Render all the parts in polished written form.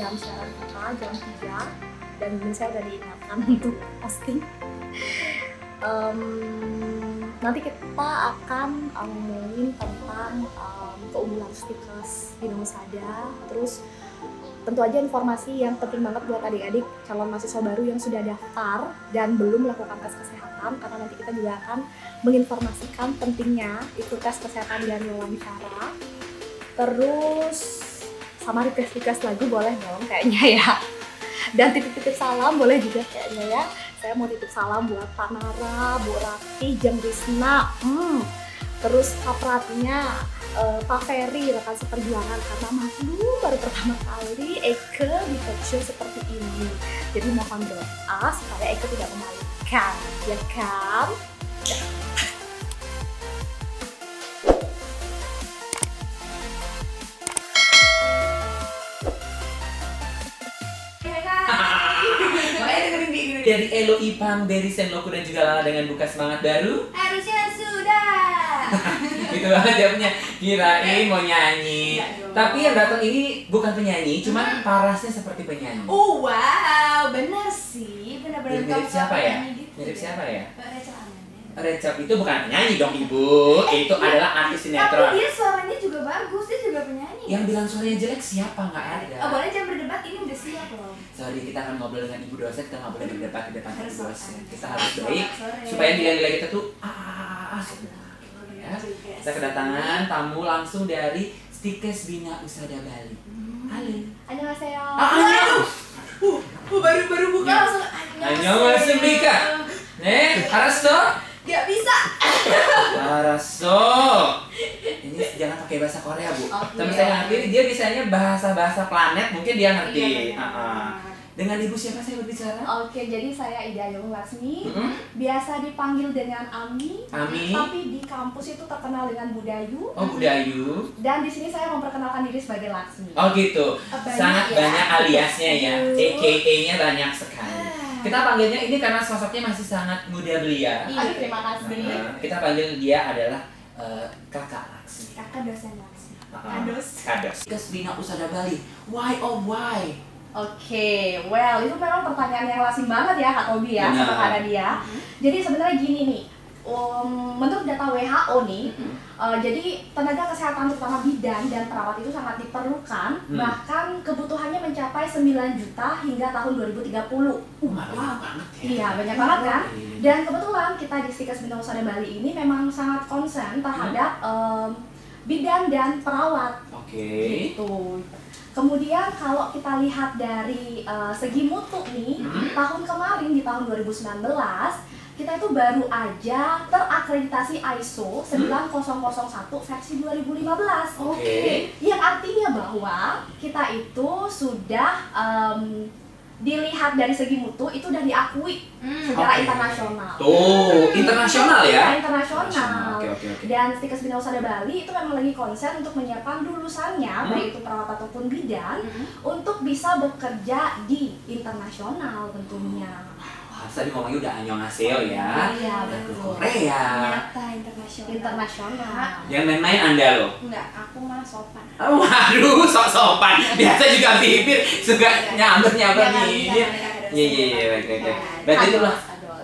jam siaran kita jam 3 dan saya udah diingatkan untuk posting. Nanti kita akan ngomongin tentang keunggulan Stikes Bina Husada, terus tentu aja informasi yang penting banget buat adik-adik calon mahasiswa baru yang sudah daftar dan belum melakukan tes kesehatan, karena nanti kita juga akan menginformasikan pentingnya ikut tes kesehatan dan wawancara. Terus sama request lagu boleh dong kayaknya ya, dan titip-titip salam boleh juga kayaknya ya. Saya mau titip salam buat Pak Nara, Bu Rati, Jeng Risna, terus Kapratnya, Pak Ferry, rekan seperjuangan, karena maklum baru pertama kali Eke di talk show seperti ini. Jadi mohon doa supaya Eke tidak memalukan, ya kan? Dari Elo Ipang, dari Senloku dan juga Lala dengan buka semangat baru. Harusnya sudah. Gitu banget jawabnya. Kirain mau nyanyi. Tapi yang datang ini bukan penyanyi, cuman parasnya seperti penyanyi. Oh wow, benar sih, benar-benar Mirip siapa ya? gitu. Mirip siapa ya? Rachel Amanda. Rachel itu bukan penyanyi dong ibu, itu adalah artis Tapi sinetron. dia suaranya juga bagus, dia juga penyanyi. Yang bilang suaranya jelek siapa? Nggak ada. Oh, boleh jangan berdebat, ini udah siap loh. Sorry, kita akan ngobrol dengan ibu dosen, kita nggak boleh berdebat di depan ibu dosen. Kita harus Sore. baik supaya nilai-nilai kita tuh ya. Kita kedatangan tamu langsung dari Stikes Bina Husada Bali. Halo. Annyeonghaseyo. Baru buka. Langsung Annyeonghaseyo Mika. Nih, Arasto. Gak bisa. Arasto. Ini jangan pakai bahasa Korea, Bu. Oke. Tapi saya ngerti dia bisanya bahasa-bahasa planet, mungkin dia ngerti. Iya, benar. Dengan ibu siapa saya berbicara? Oke, jadi saya Ida Yung Laksmi, biasa dipanggil dengan Ami, Ami. tapi di kampus itu terkenal dengan Budayu. Oh, Budayu. Dan di sini saya memperkenalkan diri sebagai Laksmi. Oh gitu. Banyak Sangat ya. banyak aliasnya ya. Aduh. AKA-nya banyak sekali. Kita panggilnya ini karena sosoknya masih sangat muda belia. Aduh, terima kasih. Kita panggil dia adalah Kakak Laksmi. Kakak dosen Laksmi. Kados. Stikes Bina Husada Bali. Why oh why? Oke, well itu memang pertanyaan yang lazim banget ya Kak Tobi ya, Benar. sama Kak Nadia. Jadi sebenarnya gini nih, menurut data WHO nih, jadi tenaga kesehatan terutama bidan dan perawat itu sangat diperlukan, bahkan kebutuhannya mencapai 9 juta hingga tahun 2030. Banyak banget ya. Iya, banyak banget kan? Dan kebetulan kita di Stikes Bina Husada Bali ini memang sangat konsen terhadap bidan dan perawat. Oke. Gitu. Kemudian kalau kita lihat dari segi mutu nih, tahun kemarin di tahun 2019 kita itu baru aja terakreditasi ISO 9001 versi 2015. Oke. Yang artinya bahwa kita itu sudah dilihat dari segi mutu itu udah diakui secara internasional. Tuh, internasional ya? Internasional. Oke. Dan Stikes Bina Husada Bali itu memang lagi konsen untuk menyiapkan lulusannya, baik itu perawat ataupun bidan, untuk bisa bekerja di internasional tentunya. Tadi ngomongnya udah annyeonghaseyo ya. Iya, betul. Korea. Nyata internasional. Internasional. Jangan main-main Anda loh. Enggak, aku mah sopan. Waduh, sok-sopan. Biasa juga bibir suka nyamber-nyamber nih. Iya, baik. Berarti itulah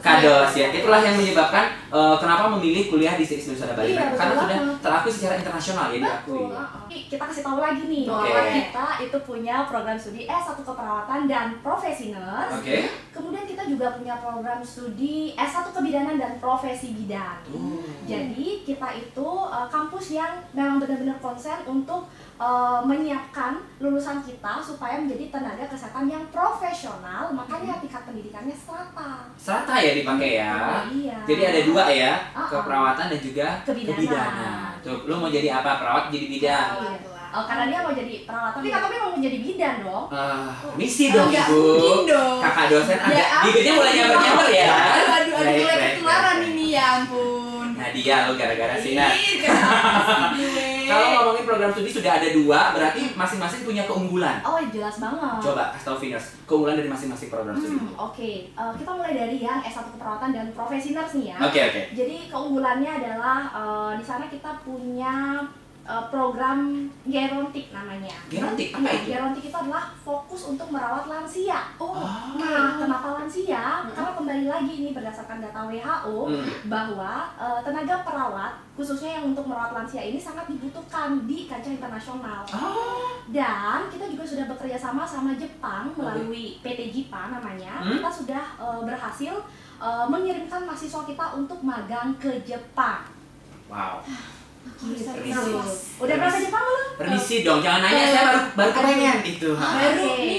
Kados ya. Itulah yang menyebabkan kenapa memilih kuliah di Stikes Bina Husada Bali. Iya, Karena betul sudah banget. terakui secara internasional ya diakui. Kita kasih tahu lagi nih Oke. bahwa kita itu punya program studi S1 Keperawatan dan Profesi Nurse. Oke. Kemudian kita juga punya program studi S1 Kebidanan dan Profesi Bidan. Jadi kita itu kampus yang memang benar-benar konsen untuk menyiapkan lulusan kita supaya menjadi tenaga kesehatan yang profesional, makanya tingkat pendidikannya strata. Strata ya dipakai ya. Iya. Jadi ada dua ya, keperawatan dan juga Kebidanan. kebidanan. Tuh, lu mau jadi apa? Perawat jadi bidan. Iya. Karena dia mau jadi perawat, tapi Kak Tobi mau menjadi bidan dong. Misi dong Enggak ibu. mungkin dong. Kakak dosen ada. Ya ampun. Bibirnya mulai nyamber-nyamber ya. Aduh, Baik, mulai baik, ketularan baik. ini ya ampun. Nah dia lo gara-gara sinar. Ih, kenapa sih gue? Kalau ngomongin program studi sudah ada dua, berarti masing-masing punya keunggulan. Oh jelas banget. Coba kasih tau Venus, keunggulan dari masing-masing program studi. Oke. Kita mulai dari yang S1 Keperawatan dan Profesi Nurse nih ya. Oke. Jadi keunggulannya adalah di sana kita punya program gerontik namanya. Gerontik apa itu? Gerontik itu adalah fokus untuk merawat lansia. Oh. Nah, kenapa lansia? Karena kembali lagi ini berdasarkan data WHO bahwa tenaga perawat khususnya yang untuk merawat lansia ini sangat dibutuhkan di kancah internasional. Dan kita juga sudah bekerja sama Jepang melalui PT JIPA namanya. Kita sudah berhasil mengirimkan mahasiswa kita untuk magang ke Jepang. Wow. Gitu. Permisi. Udah berapa Jepang belum? Permisi dong, jangan nanya, saya baru kepengen itu.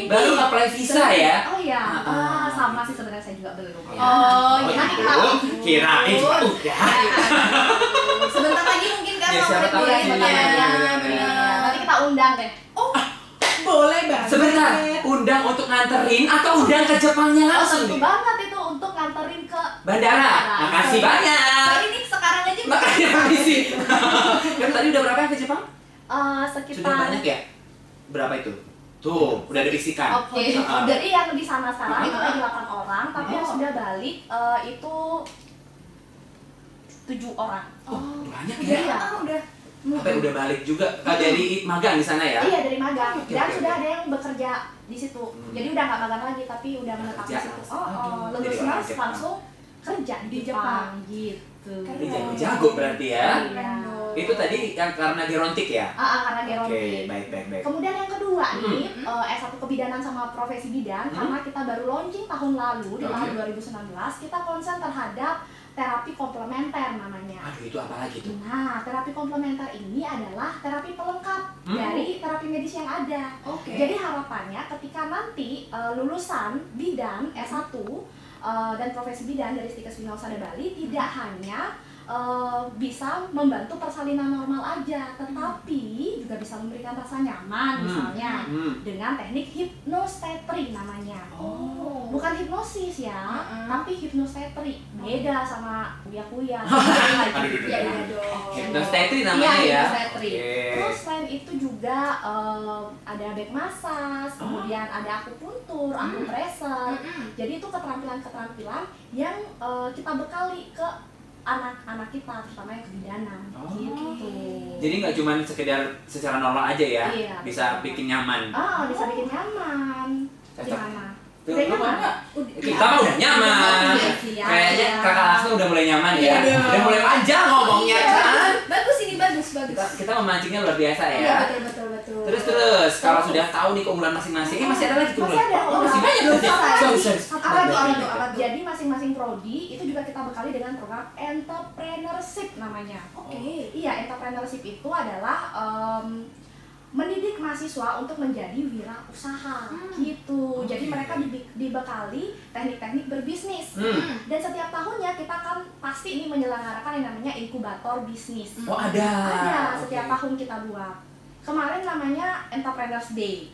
Baru apply visa ya. Oh iya, sama sih sebenarnya saya juga belum. Oh, nanti gitu. kita Kirain udah. Sebentar lagi mungkin kan Ya, mau siapa tahu kuliah sih. ya. Iya. nanti kita undang deh. Boleh banget. Sebentar, undang untuk nganterin atau undang ke Jepangnya langsung Tentu nih? banget itu untuk nganterin ke Bandara. Makasih banyak. Sorry nih sekarang aja. Makanya permisi. Kan tadi udah berapa yang ke Jepang? sekitar. Sudah banyak ya? Berapa itu? Tuh, udah diisikan. Oke. Jadi yang di sana sekarang itu lagi 8 orang, tapi yang sudah balik itu 7 orang. Oh, banyak Udah, ya. udah. Sampai udah balik juga dari magang di sana ya? Iya, dari magang. Oke, Dan oke, sudah oke. ada yang bekerja di situ. Jadi udah nggak magang lagi, tapi udah menetap di Kerja situ. langsung. Jadi Lulus orang nurse Jepang. langsung kerja di Jepang gitu. Ini jago-jago berarti ya. Iya. Itu tadi yang karena gerontik ya? Karena Oke, gerontik. baik. Kemudian yang kedua nih, S1 kebidanan sama profesi bidan, karena kita baru launching tahun lalu, di tahun 2019, kita konsen terhadap terapi komplementer namanya. Aduh, itu apa lagi tuh? Nah, terapi komplementer ini adalah terapi pelengkap dari terapi medis yang ada. Oke. Jadi harapannya ketika nanti lulusan bidan S1 dan profesi bidan dari Stikes Bina Husada Bali tidak hanya bisa membantu persalinan normal aja, tetapi juga bisa memberikan rasa nyaman misalnya dengan teknik hypnostetric namanya. Bukan hipnosis ya, tapi hypnostetric. Beda sama kuya-kuya. Iya dong. Hypnostetric namanya Iya, ya? hypnostetric. Oke. Terus selain itu juga ada back massage, kemudian ada akupuntur, akupressure. Jadi itu keterampilan-keterampilan yang kita bekali ke anak-anak kita, terutama yang kebidanan. Gitu. Jadi nggak cuma sekedar secara normal aja ya? Iya, Bisa betul. bikin nyaman. Bisa bikin nyaman. Cocok. Gimana? Tuh, Udah lu mau nyaman? nggak? Kita mah udah nyaman. Iya. Kayaknya kakak Lasmi udah mulai nyaman ya. Iya dong. Udah mulai panjang ngomongnya kan. Bagus ini bagus. Kita memancingnya luar biasa Iya ya. betul. Terus kalau sudah tahu nih keunggulan masing-masing, masih ada lagi tuh. Masih ada. Masih banyak tuh. Sorry. Apa tuh? Baik. Jadi masing-masing prodi itu juga kita bekali dengan program entrepreneurship namanya. Iya, entrepreneurship itu adalah mendidik mahasiswa untuk menjadi wirausaha gitu. Jadi mereka dibekali teknik-teknik berbisnis. Dan setiap tahunnya kita kan pasti ini menyelenggarakan yang namanya inkubator bisnis. Oh, ada. Ada, setiap Oke. tahun kita buat. Kemarin namanya Entrepreneurs Day.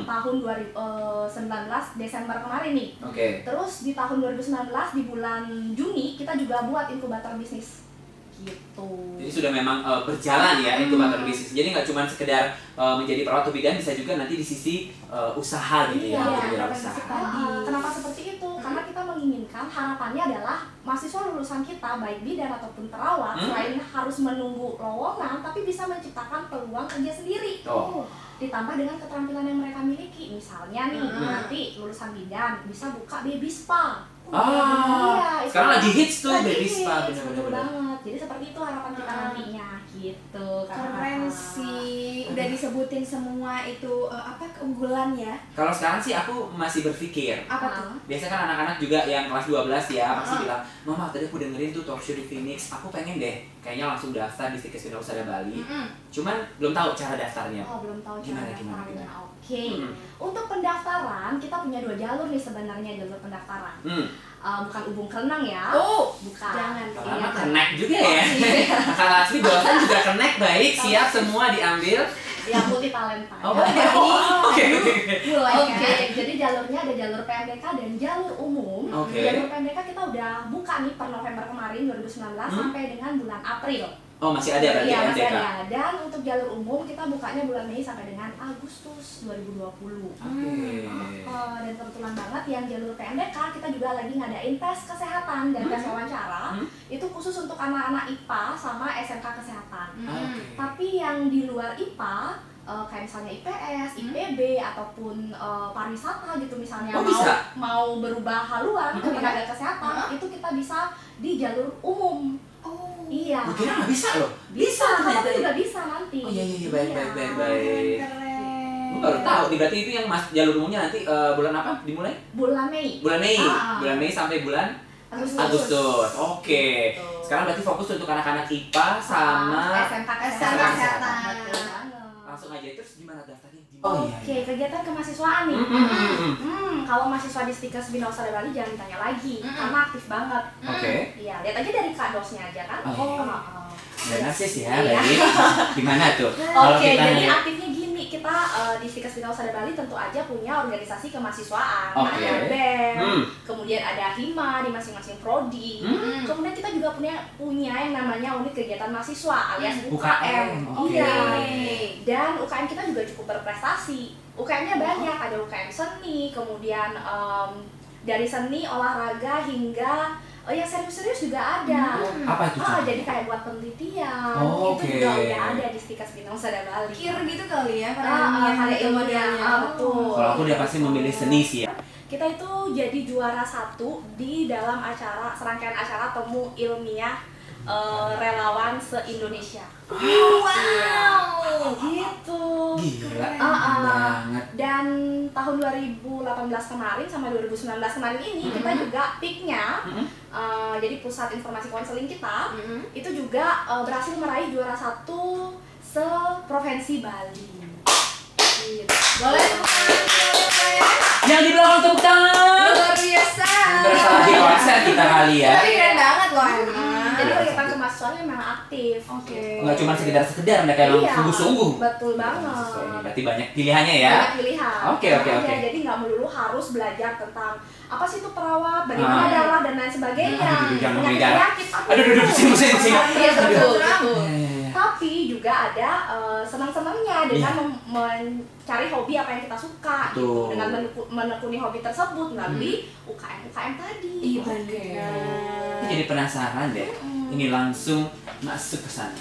Tahun 2019 Desember kemarin nih. Oke. Terus di tahun 2019 di bulan Juni kita juga buat inkubator bisnis. Gitu. Jadi sudah memang berjalan ya inkubator bisnis. Jadi nggak cuma sekedar menjadi perawat bidan, bisa juga nanti di sisi usaha gitu ya, untuk wirausaha. Kenapa seperti itu? Karena kita menginginkan harapannya adalah mahasiswa lulusan kita baik bidan ataupun perawat selain harus menunggu lowongan, tapi bisa menciptakan peluang kerja sendiri. Ditambah dengan keterampilan yang mereka miliki, misalnya nih nanti lulusan bidan bisa buka baby spa. Iya, sekarang lagi hits tuh lagi baby spa, hits, betul benar-benar. banget. Jadi seperti itu harapan kita nantinya gitu. Keren sih. Udah disebutin semua itu apa keunggulan ya? Kalau sekarang sih aku masih berpikir. Apa tuh? Biasanya kan anak-anak juga yang kelas 12 ya pasti bilang, "Mama, tadi aku dengerin tuh talk show di Phoenix. Aku pengen deh kayaknya langsung daftar di Stikes Bina Husada Bali." Cuman belum tahu cara daftarnya. Belum tahu cara Gimana? daftarnya. Oke. Untuk pendaftaran kita punya 2 jalur nih sebenarnya jalur pendaftaran. Bukan ubung kerenang ya. Bukan. Jangan. Karena connect juga ya. Kakak Lasmi dosen juga connect, baik, siap semua diambil. Yang multi talenta. Oke. Oke, jadi jalurnya ada jalur PMDK dan jalur umum. Oke. Jalur PMDK kita udah buka nih per November kemarin 2019 sampai dengan bulan April. Oh, masih ada berarti Iya, masih MDK. ada. Dan untuk jalur umum kita bukanya bulan Mei sampai dengan Agustus 2020. Oke. Dan kebetulan banget yang jalur PMDK kita juga lagi ngadain tes kesehatan dan tes wawancara. Itu khusus untuk anak-anak IPA sama SMK kesehatan. Oke. Tapi yang di luar IPA kayak misalnya IPS, IPB ataupun pariwisata gitu misalnya Oh, bisa? mau berubah haluan ke tenaga kesehatan itu kita bisa di jalur umum. Oh. Iya. Gue kira nggak bisa loh. Bisa, ternyata kamu ya. juga bisa nanti. Oh iya iya baik baik baik baik. Keren. Gue baru tahu. Berarti itu yang jalur umumnya nanti bulan apa dimulai? Bulan Mei. Bulan Mei. Ah. Bulan Mei sampai bulan Agustus. Agustus. Oke. Gitu. Sekarang berarti fokus untuk anak-anak IPA sama SMK SMK kesehatan. Betul banget. langsung aja. Terus gimana daftarnya? Oke, kegiatan kemahasiswaan nih. Kalau mahasiswa di Stikers Bina Usaha Bali jangan ditanya lagi, karena aktif banget. Oke. Iya, lihat aja dari kadosnya aja kan. Oh, iya. Dan narsis ya, Iya. Lagi. Gimana tuh? Kalau Oke, kita jadi nih- aktifnya gini, kita di Stikers Bina Usaha Bali tentu aja punya organisasi kemahasiswaan, Oke. ada BEM, Hmm. kemudian ada HIMA di masing-masing prodi. Kemudian kita juga punya yang namanya unit kegiatan mahasiswa alias UKM. UKM, oke. Iya. Dan UKM kita juga cukup berprestasi. UKM-nya banyak, ada UKM seni, kemudian dari seni, olahraga hingga yang serius-serius juga ada. Apa itu? Jadi kayak buat penelitian, Oh, itu oke. juga udah ada di Stikers Bina Usaha Bali. Kir gitu kali ya Ada ilmunya, betul. Kalau aku udah pasti memilih seni sih ya. Kita itu jadi juara 1 di dalam serangkaian acara temu ilmiah relawan se-Indonesia. Wow. Gitu. Gila, banget. Dan tahun 2018 kemarin sama 2019 kemarin ini kita juga peaknya, jadi pusat informasi konseling kita itu juga berhasil meraih juara 1 se-provinsi Bali. Gitu. Boleh. Yang di belakang tepuk tangan. Luar biasa. Berasa lagi konser kita kali ya. Tapi keren banget loh emang. Jadi kegiatan kemahasiswaannya memang aktif. Oke. Nggak cuma sekedar mereka yang Iya, sungguh-sungguh. betul banget. Berarti banyak pilihannya ya. Banyak pilihan. Oke, oke, Makanya, oke. Jadi nggak melulu harus belajar tentang apa sih itu perawat, bagaimana darah dan lain sebagainya. Aduh, jangan ngomongin darah. Penyakit, Aduh, pusing. Iya betul, Aduh. betul. Iya, iya, iya. Tapi juga ada senang-senangnya dengan mencari hobi apa yang kita suka gitu. Betul. Dengan menekuni hobi tersebut melalui UKM tadi. Iya, Oke. Aku jadi penasaran deh. Ini langsung masuk ke sana.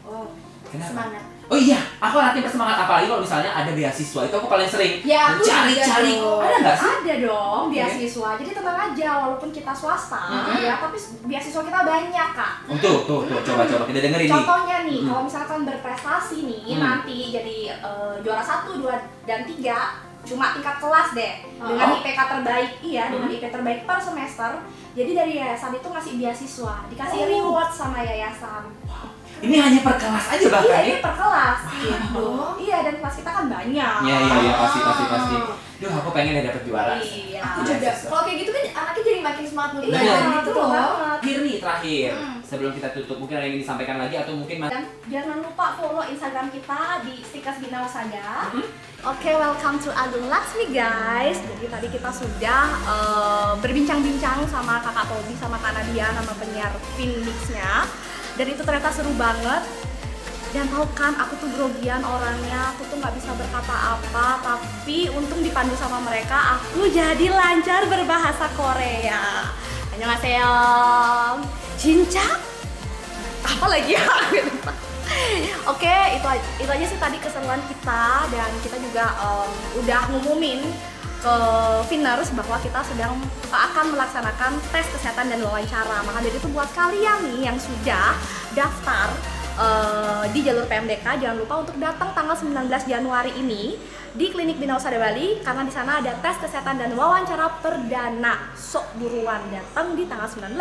Wow. Kenapa? Semangat. Oh iya, aku anaknya bersemangat apalagi kalau misalnya ada beasiswa itu aku paling sering Ya, aku cari-cari. juga dong. Ada nggak sih? Ada dong Oke. beasiswa. Jadi tenang aja walaupun kita swasta ya, tapi beasiswa kita banyak, Kak. Oh, tuh, coba kita dengerin nih. Contohnya nih, kalau misalkan berprestasi nih, nanti jadi juara 1, 2, dan 3 cuma tingkat kelas deh dengan IPK terbaik, dengan IP terbaik per semester. Jadi dari yayasan itu ngasih beasiswa, dikasih reward sama yayasan. Ini hanya per kelas aja bahkan Iya, ya? ini per kelas gitu. Iya, dan kelas kita kan banyak. Iya, pasti. Duh, aku pengen dapet juara. Iya. Aku juga. Kalau kayak gitu kan anaknya jadi makin semangat untuk Iya, belajar Bener. gitu betul loh. banget. Terakhir nih, terakhir. Sebelum kita tutup, mungkin ada yang ingin disampaikan lagi atau mungkin Dan jangan lupa follow Instagram kita di Stikers Bina Usaha. Oke, welcome to Agung Laksmi guys. Jadi tadi kita sudah berbincang-bincang sama Kakak Tobi sama Kak Nadia, nama penyiar Phoenix-nya. Dan itu ternyata seru banget. Dan tahu kan, aku tuh grogian orangnya, aku tuh nggak bisa berkata apa, tapi untung dipandu sama mereka, aku jadi lancar berbahasa Korea. Annyeonghaseyo, cinca, apa lagi ya? Oke, itu aja sih tadi keseruan kita, dan kita juga udah ngumumin ke Finers bahwa kita sedang akan melaksanakan tes kesehatan dan wawancara. Maka dari itu buat kalian nih yang sudah daftar di jalur PMDK, jangan lupa untuk datang tanggal 19 Januari ini di Klinik Bina Usaha Bali, karena di sana ada tes kesehatan dan wawancara perdana. Sok buruan datang di tanggal 19.